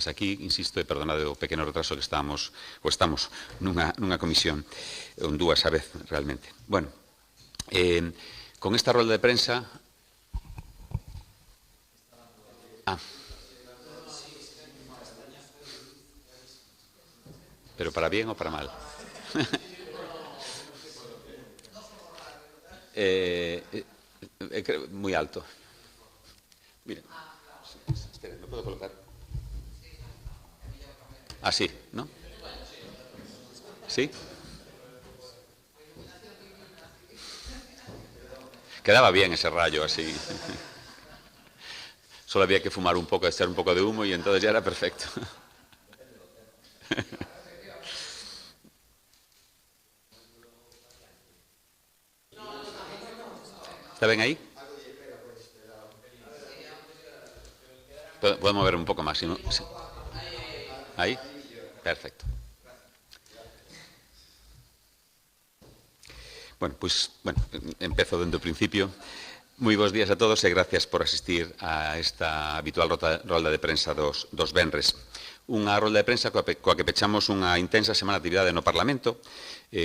Aquí, insisto, e perdonade o pequeno retraso que estamos nunha comisión, dúas a vez, realmente. Bueno, con esta rolda de prensa... ¿Pero para bien o para mal? Muy alto. Miren, espera, ¿me puedo colocar? Así, ¿no? ¿Sí? Quedaba bien ese rayo así. Solo había que fumar un poco, echar un poco de humo y entonces ya era perfecto. ¿Está bien ahí? ¿Puedo mover un poco más? ¿No? Sí. ¿Ahí? Perfecto. Bueno, empezo dende o principio. Moi bons días a todos e gracias por asistir a esta habitual rolda de prensa dos venres. Unha rolda de prensa coa que pechamos unha intensa semana de actividade no Parlamento,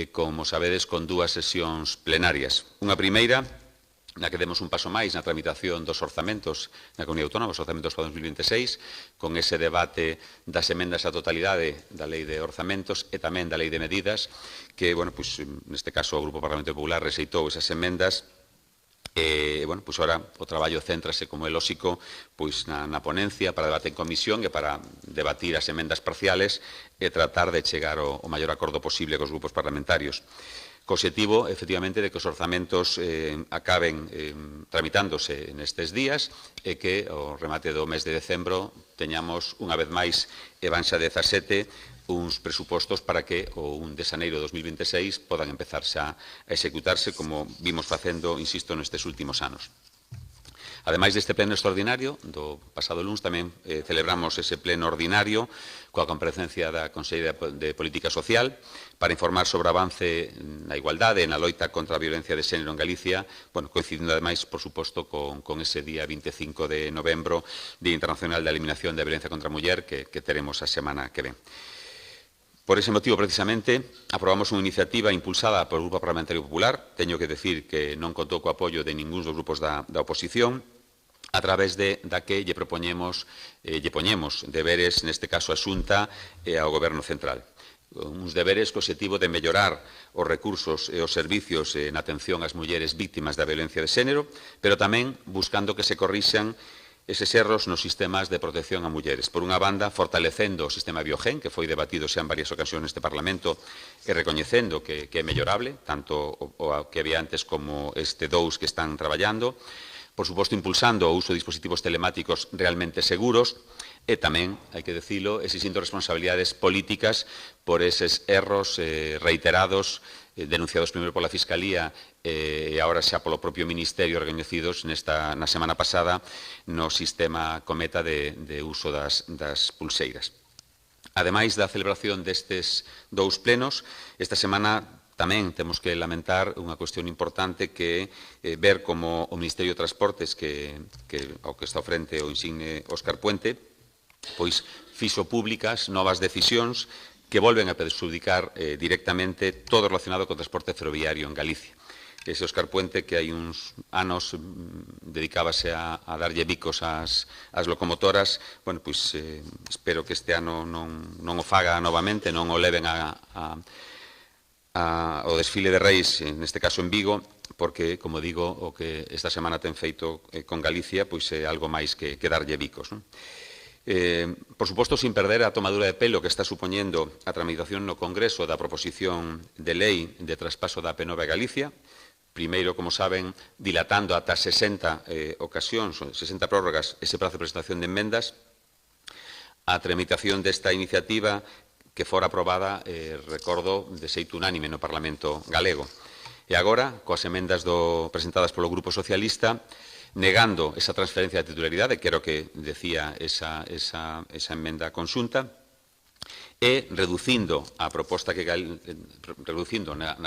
como sabedes, con dúas sesións plenarias. Unha primeira, na que demos un paso máis na tramitación dos orzamentos na Comunidade Autónoma, os orzamentos para 2026, con ese debate das emendas á totalidade da Lei de Orzamentos e tamén da Lei de Medidas, que, neste caso, o Grupo Parlamento Popular rexeitou esas emendas. Ora o traballo céntrase, como é lóxico, na ponencia para debate en comisión e para debatir as emendas parciales e tratar de chegar ao maior acordo posible cos grupos parlamentarios. Co obxectivo, efectivamente, de que os orzamentos acaben tramitándose nestes días e que, ao remate do mes de decembro, teñamos, unha vez máis, e van xa 17, uns presupostos para que o 1 de xaneiro de 2026 podan empezar xa a executarse como vimos facendo, insisto, nestes últimos anos. Ademais deste pleno extraordinario do pasado luns, tamén celebramos ese pleno ordinario coa comparecencia da Conselleira de Política Social para informar sobre o avance na igualdade e na loita contra a violencia de xénero en Galicia, coincidindo ademais, por suposto, con ese día 25 de novembro, Día Internacional da Eliminación da Violencia contra a Muller, que teremos a semana que ven. Por ese motivo, precisamente, aprobamos unha iniciativa impulsada polo Grupo Parlamentario Popular. Teño que decir que non contou co apoio de ningún dos grupos da oposición, a través da que lle poñemos deberes, neste caso a Xunta e ao Goberno Central. Uns deberes co obxectivo de mellorar os recursos e os servicios na atención ás mulleres vítimas da violencia de xénero, pero tamén buscando que se corrixan eses erros nos sistemas de protección a mulleres. Por unha banda, fortalecendo o sistema Biogen, que foi debatido xa en varias ocasións neste Parlamento, e recoñecendo que é mellorable, tanto o que había antes como este 2 que están traballando. Por suposto, impulsando o uso de dispositivos telemáticos realmente seguros, e tamén, hai que dicilo, exixindo responsabilidades políticas por eses erros reiterados, denunciados primeiro pola Fiscalía e agora xa polo propio Ministerio, recoñecidos na semana pasada no sistema Cometa de uso das pulseiras. Ademais da celebración destes dous plenos, esta semana tamén temos que lamentar unha cuestión importante que é ver como o Ministerio de Transportes, ao que está ao frente o insigne Óscar Puente, fixo públicas novas decisións que volven a perxudicar directamente todo relacionado co transporte ferroviario en Galicia. Ese Óscar Puente, que hai uns anos dedicábase a darlle bicos ás locomotoras, espero que este ano non o faga novamente, non o leven ao desfile de Reis, neste caso en Vigo, porque, como digo, o que esta semana ten feito con Galicia é algo máis que darlle bicos, non? Por suposto, sin perder a tomadura de pelo que está supoñendo a tramitación no Congreso da proposición de lei de traspaso da AP9 a Galicia, primeiro, como saben, dilatando ata 60 ocasións, 60 prórrogas, ese prazo de presentación de enmendas, a tramitación desta iniciativa que fora aprobada, recordo, de xeito unánime no Parlamento galego. E agora, coas emendas presentadas polo Grupo Socialista, negando esa transferencia de titularidade, que era o que decía esa emenda conxunta, e reducindo na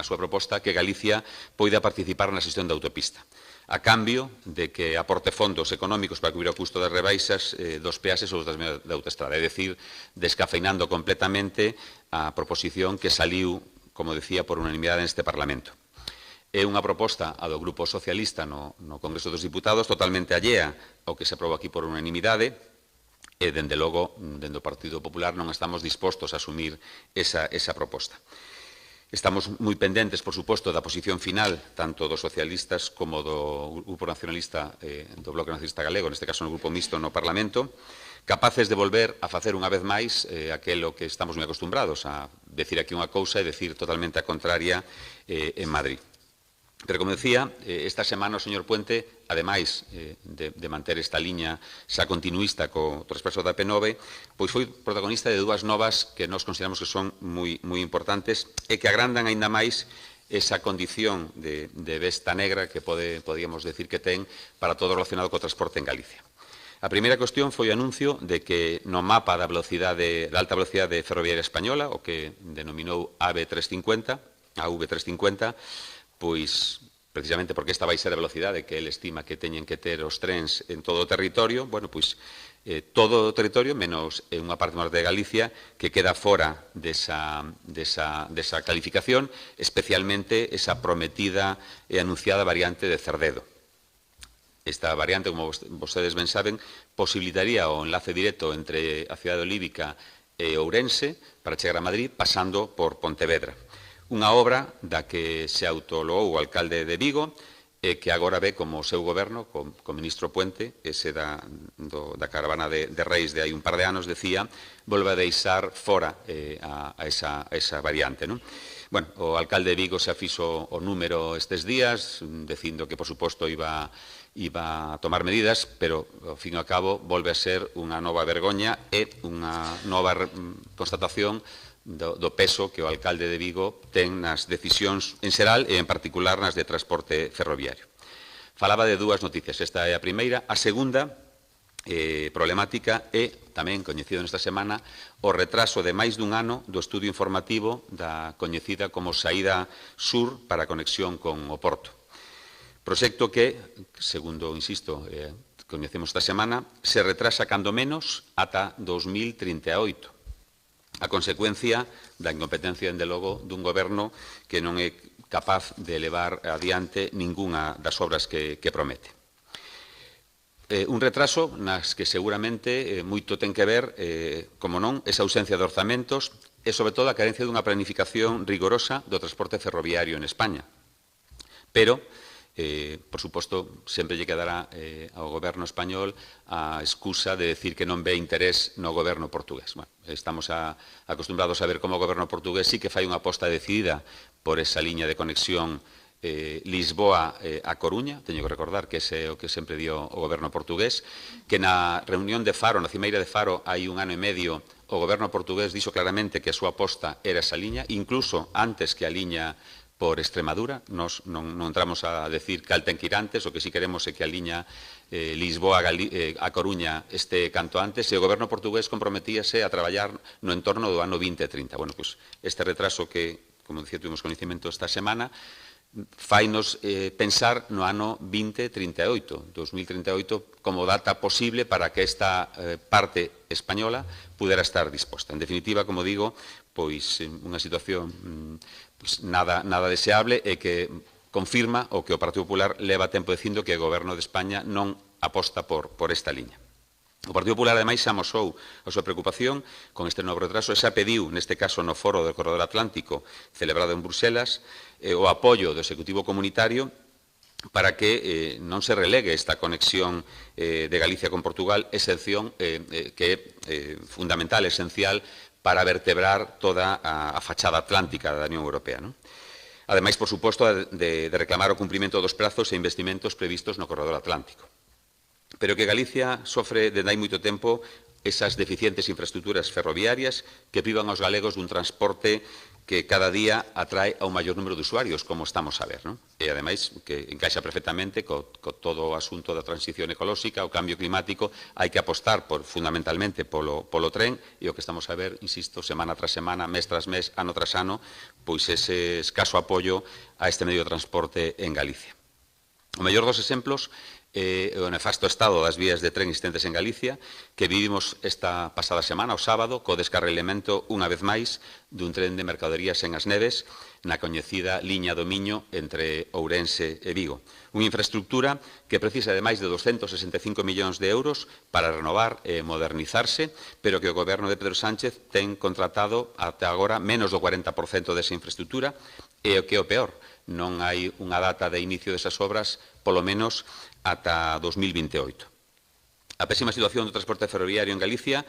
súa proposta que Galicia poida participar na xestión da autopista. a cambio de que aporte fondos económicos para cubrir o custo das rebaixas dos peaxes ou das medidas de autoestrada. É dicir, descafeinando completamente a proposición que saliu, como decía, por unanimidade neste Parlamento. É unha proposta a do Grupo Socialista no Congreso dos Diputados totalmente allea ao que se aprobou aquí por unanimidade e, dende logo, dende o Partido Popular non estamos dispostos a asumir esa proposta. Estamos moi pendentes, por suposto, da posición final, tanto dos socialistas como do Grupo Nacionalista, do Bloque Nacionalista Galego, neste caso no Grupo Mixto no Parlamento, capaces de volver a facer unha vez máis aquilo que estamos moi acostumbrados, a decir aquí unha cousa e decir totalmente a contraria en Madrid. Pero, como decía, esta semana o señor Puente, ademais de manter esta liña xa continuista co traspaso da P9, pois foi protagonista de dúas novas que nós consideramos que son moi importantes e que agrandan aínda máis esa condición de besta negra que podíamos decir que ten para todo relacionado co transporte en Galicia. A primeira cuestión foi o anuncio de que no mapa da alta velocidade ferroviaria española, o que denominou AV350, pois, precisamente porque esta vai ser a velocidade que ele estima que teñen que ter os trens en todo o territorio, bueno, pois, todo o territorio, menos unha parte norte de Galicia, que queda fora desa calificación, especialmente esa prometida e anunciada variante de Cerdedo. Esta variante, como vostedes ben saben, posibilitaría o enlace directo entre a cidade olívica e Ourense para chegar a Madrid, pasando por Pontevedra. Unha obra da que se autoloou o alcalde de Vigo e que agora ve como o seu goberno, co ministro Puente, ese da caravana de Reis de hai un par de anos, decía, volve a deixar fora a esa variante. Bueno, o alcalde de Vigo se afixo o número estes días, dicindo que, por suposto, iba a tomar medidas, pero, ao fin e ao cabo, volve a ser unha nova vergoña e unha nova constatación do peso que o alcalde de Vigo ten nas decisións en xeral e, en particular, nas de transporte ferroviario. Falaba de dúas noticias. Esta é a primeira. A segunda problemática é, tamén coñecido nesta semana, o retraso de máis dun ano do estudio informativo da coñecida como Saída Sur para a conexión con o Porto. Proxecto que, segundo, insisto, coñecemos esta semana, se retrasa cando menos ata 2038. A consecuencia da incompetencia, dende logo, dun goberno que non é capaz de levar adiante ningunha das obras que promete. Un retraso nas que seguramente moito ten que ver, como non, esa ausencia de orzamentos e, sobre todo, a carencia dunha planificación rigorosa do transporte ferroviario en España. Pero, por suposto, sempre lle quedará ao goberno español a excusa de decir que non ve interés no goberno portugués. Bueno, estamos acostumbrados a ver como o goberno portugués sí que fai unha aposta decidida por esa liña de conexión Lisboa a Coruña. Teño que recordar que ese é o que sempre dio o goberno portugués, que na reunión de Faro, na cimeira de Faro, hai un ano e medio, o goberno portugués dixo claramente que a súa aposta era esa liña, incluso antes que a liña por Extremadura. Nos non entramos a decir cal ten que ir antes, o que si queremos é que a liña Lisboa a Coruña este canto antes, e o goberno portugués comprometíase a traballar no entorno do ano 2030. Bueno, pois este retraso que, como dicía, tuvimos coñecemento esta semana, fainos pensar no ano 2038 como data posible para que esta parte española pudera estar disposta. En definitiva, como digo, pois unha situación nada deseable e que confirma o que o Partido Popular leva tempo dicindo, que o Goberno de España non aposta por esta liña. O Partido Popular, ademais, xa amosou a súa preocupación con este novo retraso e xa pediu, neste caso no foro do Corredor Atlántico celebrado en Bruxelas, o apoio do Executivo Comunitario para que non se relegue esta conexión de Galicia con Portugal, excepción que é fundamental, esencial, para vertebrar toda a fachada atlántica da Unión Europea. Ademais, por suposto, de reclamar o cumprimento dos prazos e investimentos previstos no Corredor Atlántico. Pero que Galicia sofre desde hai moito tempo esas deficientes infraestructuras ferroviarias que privan aos galegos dun transporte que cada día atrae a un maior número de usuarios, como estamos a ver. E, ademais, que encaixa perfectamente co todo o asunto da transición ecolóxica, o cambio climático. Hai que apostar fundamentalmente polo tren, e o que estamos a ver, insisto, semana tras semana, mes tras mes, ano tras ano, pois ese escaso apoio a este medio de transporte en Galicia. O mellor dos exemplos é o nefasto estado das vías de tren existentes en Galicia, que vivimos esta pasada semana, o sábado, co descarrilemento, unha vez máis, dun tren de mercadorías en As Neves, na coñecida liña do Miño entre Ourense e Vigo. Unha infraestructura que precisa de máis de 265 millóns de euros para renovar e modernizarse, pero que o goberno de Pedro Sánchez ten contratado até agora menos do 40% desa infraestructura, e o que é o peor, non hai unha data de inicio desas obras, polo menos ata 2028. A pésima situación do transporte ferroviario en Galicia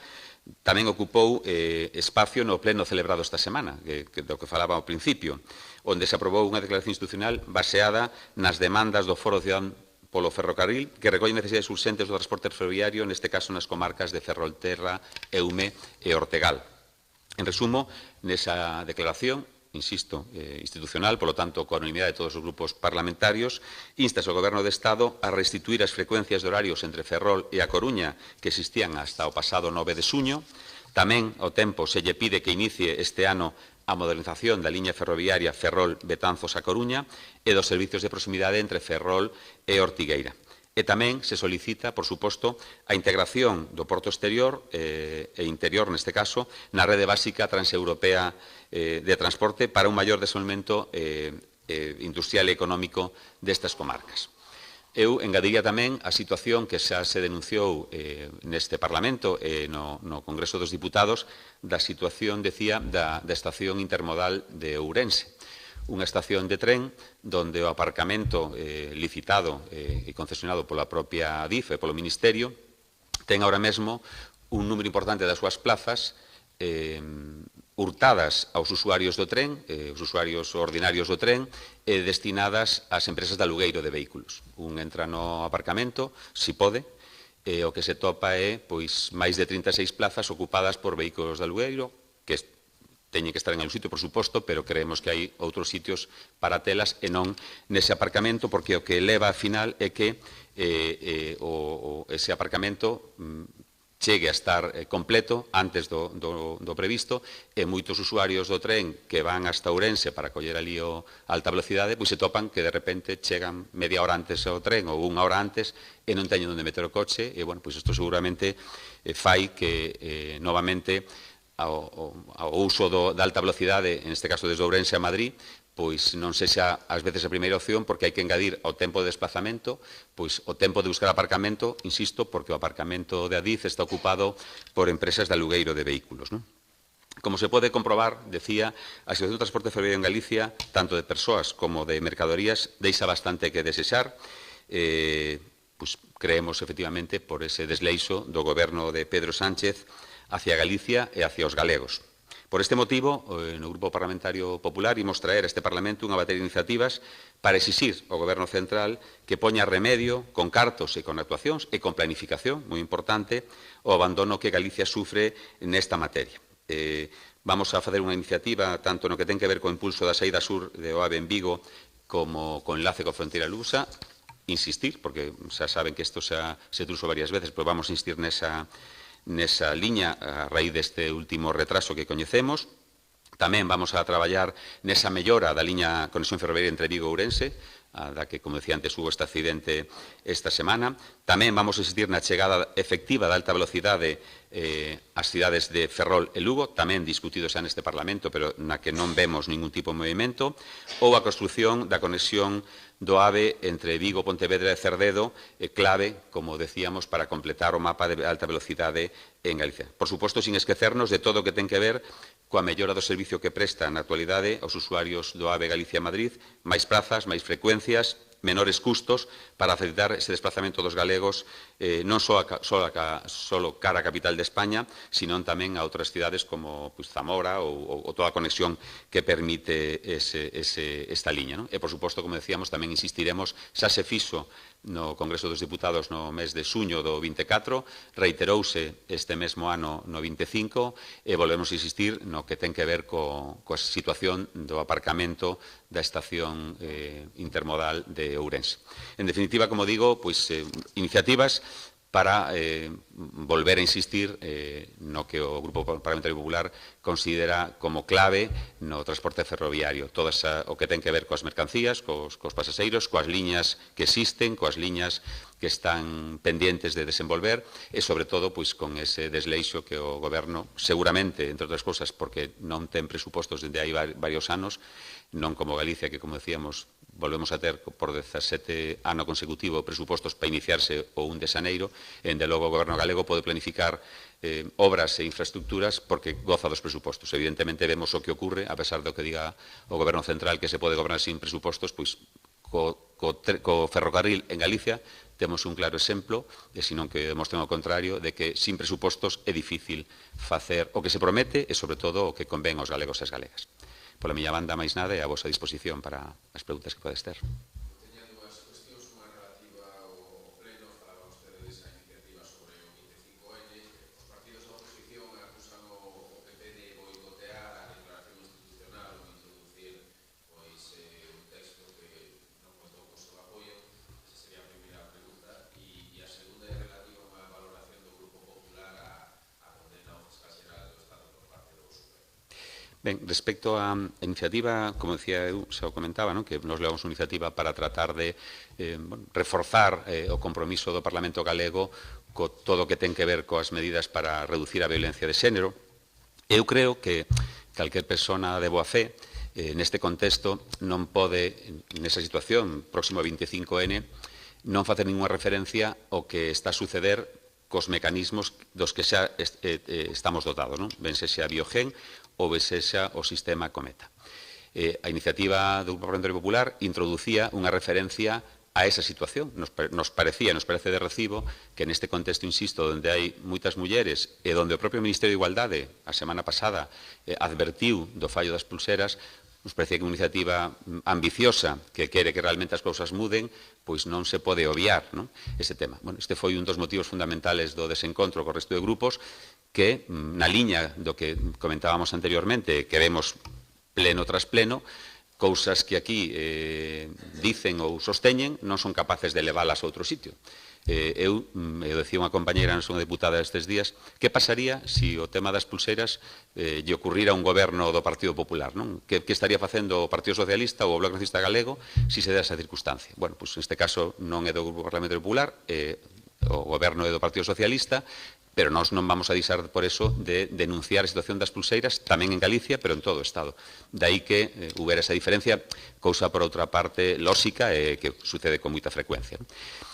tamén ocupou espacio no pleno celebrado esta semana, do que falaba ao principio, onde se aprobou unha declaración institucional baseada nas demandas do Foro Cidadán polo Ferrocarril, que recolle necesidades urxentes do transporte ferroviario, neste caso nas comarcas de Ferrolterra, Eume e Ortegal. En resumo, nesa declaración, insisto, institucional, polo tanto, coa unanimidade de todos os grupos parlamentarios, instas ao Goberno de Estado a restituir as frecuencias de horarios entre Ferrol e A Coruña que existían hasta o pasado 9 de xuño. Tamén, ao tempo, se lle pide que inicie este ano a modernización da liña ferroviaria Ferrol-Betanzos-A Coruña e dos servizos de proximidade entre Ferrol e Ortigueira. E tamén se solicita, por suposto, a integración do porto exterior e interior, neste caso, na rede básica transeuropea de transporte para un maior desenvolvemento industrial e económico destas comarcas. Eu engadiría tamén a situación que xa se denunciou neste Parlamento e no Congreso dos Diputados da situación, decía, da estación intermodal de Ourense. Unha estación de tren donde o aparcamento licitado e concesionado pola propia DIF e polo Ministerio ten ahora mesmo un número importante das súas plazas hurtadas aos usuarios do tren, os usuarios ordinarios do tren, e destinadas ás empresas de alugueiro de vehículos. Un entra no aparcamento, si pode, e o que se topa é pois máis de 36 plazas ocupadas por vehículos de alugueiro, que teñen que estar en el sitio, por suposto, pero creemos que hai outros sitios para telas e non nese aparcamento, porque o que leva a final é que ese aparcamento chegue a estar completo antes do previsto e moitos usuarios do tren que van hasta Ourense para coller ali a alta velocidade, pois se topan que de repente chegan media hora antes ao tren ou unha hora antes e non teñen onde meter o coche e, bueno, pois isto seguramente fai que novamente ao uso da alta velocidade, en este caso desde Ourense a Madrid, pois non sexa ás veces a primeira opción porque hai que engadir ao tempo de desplazamento pois o tempo de buscar aparcamento, insisto, porque o aparcamento de Adif está ocupado por empresas de alugueiro de vehículos, non? Como se pode comprobar, decía, a situación do transporte ferroviario en Galicia, tanto de persoas como de mercadorías, deixa bastante que desexar. Pois creemos, efectivamente, por ese desleixo do goberno de Pedro Sánchez hacia Galicia e hacia os galegos. Por este motivo, no Grupo Parlamentario Popular imos traer a este Parlamento unha batería de iniciativas para exixir ao Goberno Central que poña remedio con cartos e con actuacións e con planificación, moi importante, o abandono que Galicia sufre nesta materia. Vamos a facer unha iniciativa tanto no que ten que ver co impulso da saída sur de OAVE en Vigo como con enlace coa fronteira lusa, insistir, porque xa saben que isto se truxo varias veces, pero vamos a insistir nesa liña a raíz deste último retraso que coñecemos. Tamén vamos a traballar nesa mellora da liña conexión ferroviaria entre Vigo e Ourense, da que, como decía antes, hubo este accidente esta semana. Tamén vamos a insistir na chegada efectiva da alta velocidade ás cidades de Ferrol e Lugo, tamén discutido xa neste Parlamento, pero na que non vemos ningún tipo de movimento, ou a construción da conexión do AVE entre Vigo, Pontevedra e Cerdedo, clave, como decíamos, para completar o mapa de alta velocidade en Galicia. Por suposto, sin esquecernos de todo o que ten que ver coa mellora do servicio que presta na actualidade aos usuarios do AVE Galicia-Madrid, máis prazas, máis frecuencias, menores custos para facilitar ese desplazamento dos galegos non só cara a capital de España, sino tamén a outras cidades como Zamora ou toda a conexión que permite esta liña. E, por suposto, como decíamos, tamén insistiremos, xa se fixo no Congreso dos Diputados no mes de xuño do 24, reiterouse este mesmo ano no 25 e volvemos a insistir no que ten que ver coa situación do aparcamento da estación intermodal de Ourense. En definitiva, como digo, pois, iniciativas para volver a insistir no que o Grupo Parlamentario Popular considera como clave no transporte ferroviario. Todo o que ten que ver coas mercancías, cos pasaxeiros, coas liñas que existen, coas liñas que están pendientes de desenvolver e, sobre todo, pois, con ese desleixo que o Goberno, seguramente, entre outras cousas, porque non ten presupostos dende hai varios anos, non como Galicia, que, como decíamos, volvemos a ter por 17 ano consecutivo presupostos para iniciarse o 1 de xaneiro, e, dende logo, o Goberno galego pode planificar obras e infraestructuras porque goza dos presupostos. Evidentemente, vemos o que ocurre, a pesar do que diga o Goberno central que se pode gobernar sin presupostos, pois co ferrocarril en Galicia temos un claro exemplo, e senón que demostren o contrario, de que sin presupostos é difícil facer o que se promete e, sobre todo, o que convén aos galegos e as galegas. Pola miña banda, máis nada, e a vosa disposición para as preguntas que podes ter. Ben, respecto á iniciativa, como decía eu, xa o comentaba, non? Que nos levamos unha iniciativa para tratar de reforzar o compromiso do Parlamento galego co todo o que ten que ver coas medidas para reducir a violencia de xénero. Eu creo que calquer persona de boa fe neste contexto non pode, nesa situación próximo a 25N, non facer ninguna referencia ao que está a suceder cos mecanismos dos que xa estamos dotados, non? Ben sexa Biogen ou ben sexa o sistema Cometa. A iniciativa do Grupo Parlamentario Popular introducía unha referencia a esa situación. Nos parece de recibo que neste contexto, insisto, onde hai moitas mulleres e onde o propio Ministerio de Igualdade a semana pasada advertiu do fallo das pulseras, nos parecía que unha iniciativa ambiciosa que quere que realmente as cousas muden, pois non se pode obviar, non, ese tema. Bueno, este foi un dos motivos fundamentales do desencontro co resto de grupos que, na liña do que comentábamos anteriormente, que vemos pleno tras pleno, cousas que aquí dicen ou sosteñen non son capaces de leválas a outro sitio. Eu decía unha compañeira, non son deputada estes días, que pasaría se o tema das pulseiras lle ocurrira a un goberno do Partido Popular, non? Que estaría facendo o Partido Socialista ou o Bloque Nacionalista Galego se se dá esa circunstancia? Bueno, pois neste caso non é do Grupo Parlamentario Popular, o goberno é do Partido Socialista, pero nós non vamos a deixar por eso de denunciar a situación das pulseiras tamén en Galicia, pero en todo o Estado. Daí que houbera esa diferencia, cousa por outra parte lóxica e que sucede con moita frecuencia.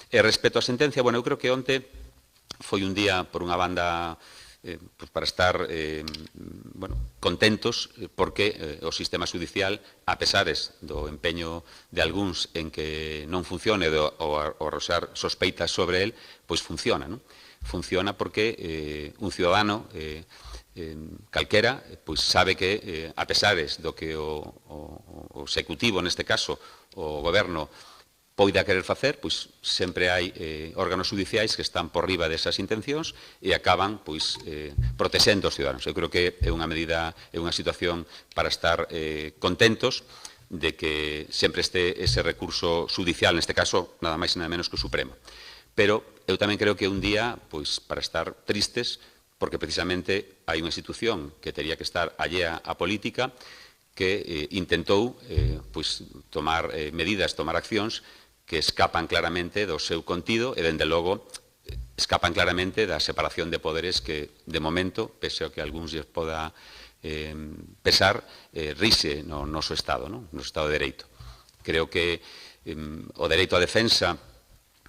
E respecto á sentencia, bueno, eu creo que onte foi un día, por unha banda, para estar contentos porque o sistema judicial, a pesares do empeño de algúns en que non funcione ou arroxar sospeitas sobre el, pois funciona, non? Funciona porque un ciudadano calquera pois sabe que a pesares do que o executivo, neste caso o goberno, poida querer facer, pois sempre hai órganos judiciais que están por riba desas intencións e acaban pois protexendo os ciudadanos. Eu creo que é unha medida, é unha situación para estar contentos de que sempre este ese recurso judicial, neste caso, nada máis e nada menos que o Supremo. Pero eu tamén creo que é un día pois para estar tristes porque precisamente hai unha institución que teria que estar allea á política que intentou pois tomar medidas, tomar accións que escapan claramente do seu contido e, dende logo, escapan claramente da separación de poderes que, de momento, pese ao que algúns lles poda pesar, rise no noso Estado, no Estado de Dereito. Creo que o dereito á defensa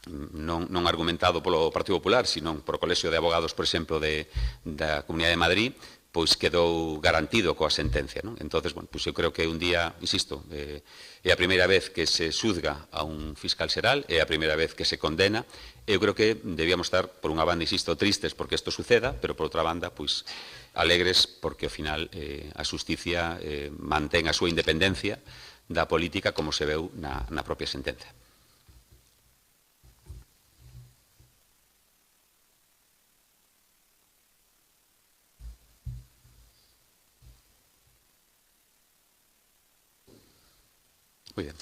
non argumentado polo Partido Popular, sino por o Colexio de Abogados, por exemplo, da Comunidade de Madrid, pois quedou garantido coa sentencia, non? Entonces, bueno, pois eu creo que un día, insisto, é a primeira vez que se xuzga a un fiscal xeral, é a primeira vez que se condena. Eu creo que debíamos estar, por unha banda, insisto, tristes porque isto suceda, pero por outra banda, pois alegres porque ao final a xusticia mantén a súa independencia da política como se veu na propia sentencia. Muy bien.